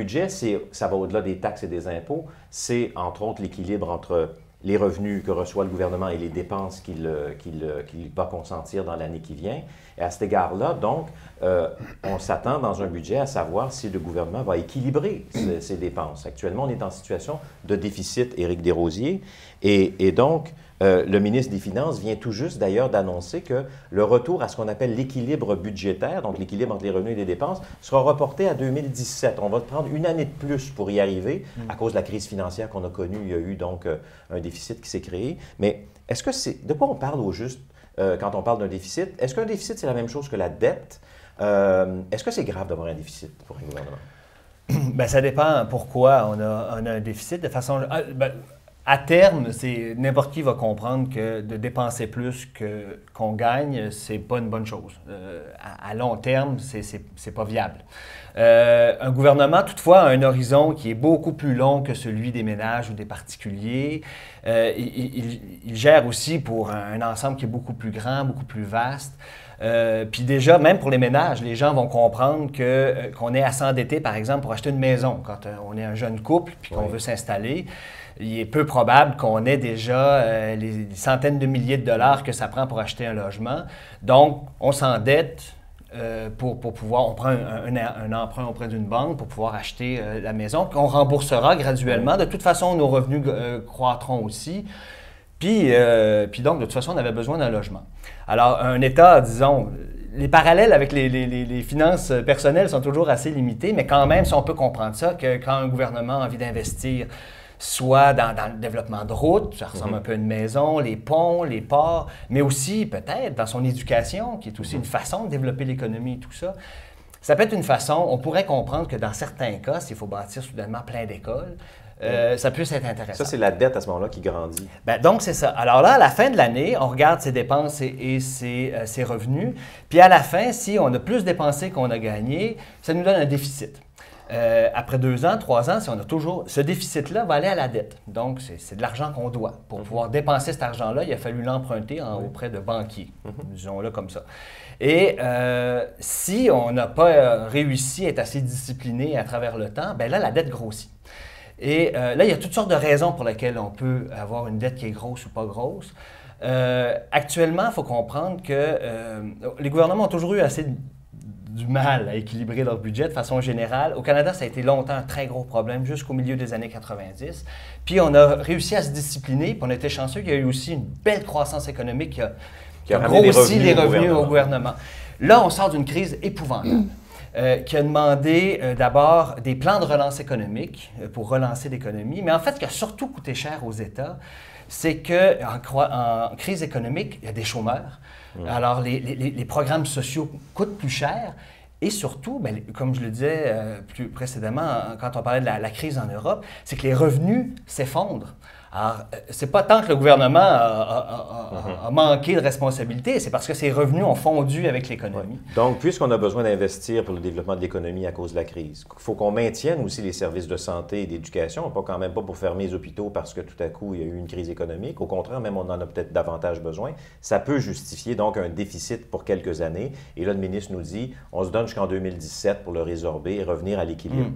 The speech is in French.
budget, ça va au-delà des taxes et des impôts. C'est, entre autres, l'équilibre entre les revenus que reçoit le gouvernement et les dépenses qu'il va consentir dans l'année qui vient. Et à cet égard-là, donc, on s'attend dans un budget à savoir si le gouvernement va équilibrer ses dépenses. Actuellement, on est en situation de déficit, Éric Desrosiers, et donc, le ministre des Finances vient tout juste d'ailleurs d'annoncer que le retour à ce qu'on appelle l'équilibre budgétaire, donc l'équilibre entre les revenus et les dépenses, sera reporté à 2017. On va prendre une année de plus pour y arriver à cause de la crise financière qu'on a connue. Il y a eu donc un déficit qui s'est créé. Mais est-ce que c'est... De quoi on parle au juste quand on parle d'un déficit? Est-ce qu'un déficit, c'est la même chose que la dette? Est-ce que c'est grave d'avoir un déficit pour un gouvernement? Bien, ça dépend pourquoi on a un déficit. De façon... À terme, n'importe qui va comprendre que de dépenser plus qu'on gagne, c'est pas une bonne chose. À long terme, c'est pas viable. Un gouvernement, toutefois, a un horizon qui est beaucoup plus long que celui des ménages ou des particuliers. Il gère aussi pour un ensemble qui est beaucoup plus grand, beaucoup plus vaste. Puis déjà, même pour les ménages, les gens vont comprendre qu'on est à s'endetter, par exemple, pour acheter une maison. Quand on est un jeune couple puis qu'on veut s'installer, il est peu probable qu'on ait déjà les centaines de milliers de dollars que ça prend pour acheter un logement. Donc, on s'endette pour pouvoir... On prend un emprunt auprès d'une banque pour pouvoir acheter la maison, qu'on remboursera graduellement. De toute façon, nos revenus croîtront aussi. Puis donc, de toute façon, on avait besoin d'un logement. Alors, un État, disons, les parallèles avec les finances personnelles sont toujours assez limités, mais quand même, si on peut comprendre ça, que quand un gouvernement a envie d'investir, soit dans le développement de routes, ça ressemble un peu à une maison, les ponts, les ports, mais aussi peut-être dans son éducation, qui est aussi une façon de développer l'économie et tout ça. Ça peut être une façon, on pourrait comprendre que dans certains cas, s'il faut bâtir soudainement plein d'écoles, ça peut être intéressant. Ça, c'est la dette à ce moment-là qui grandit. Bien, donc, c'est ça. Alors là, à la fin de l'année, on regarde ses dépenses et ses revenus. Puis à la fin, si on a plus dépensé qu'on a gagné, ça nous donne un déficit. Après 2 ans, 3 ans, si on a toujours... Ce déficit-là va aller à la dette. Donc, c'est de l'argent qu'on doit. Pour pouvoir dépenser cet argent-là, il a fallu l'emprunter auprès de banquiers, disons-le comme ça. Et si on n'a pas réussi à être assez discipliné à travers le temps, bien là, la dette grossit. Et là, il y a toutes sortes de raisons pour lesquelles on peut avoir une dette qui est grosse ou pas grosse. Actuellement, il faut comprendre que les gouvernements ont toujours eu assez du mal à équilibrer leur budget de façon générale. Au Canada, ça a été longtemps un très gros problème jusqu'au milieu des années 90. Puis on a réussi à se discipliner, puis on a été chanceux qu'il y a eu aussi une belle croissance économique qui a grossi les revenus au gouvernement. Là, on sort d'une crise épouvantable. Qui a demandé d'abord des plans de relance économique pour relancer l'économie. Mais en fait, ce qui a surtout coûté cher aux États, c'est qu'en crise économique, il y a des chômeurs. Alors, les programmes sociaux coûtent plus cher. Et surtout, bien, comme je le disais plus précédemment, quand on parlait de la crise en Europe, c'est que les revenus s'effondrent. Alors, c'est pas tant que le gouvernement a manqué de responsabilité, c'est parce que ses revenus ont fondu avec l'économie. Ouais. Donc, puisqu'on a besoin d'investir pour le développement de l'économie à cause de la crise, il faut qu'on maintienne aussi les services de santé et d'éducation, pas quand même pas pour fermer les hôpitaux parce que tout à coup, il y a eu une crise économique. Au contraire, même on en a peut-être davantage besoin. Ça peut justifier donc un déficit pour quelques années. Et là, le ministre nous dit, on se donne jusqu'en 2017 pour le résorber et revenir à l'équilibre.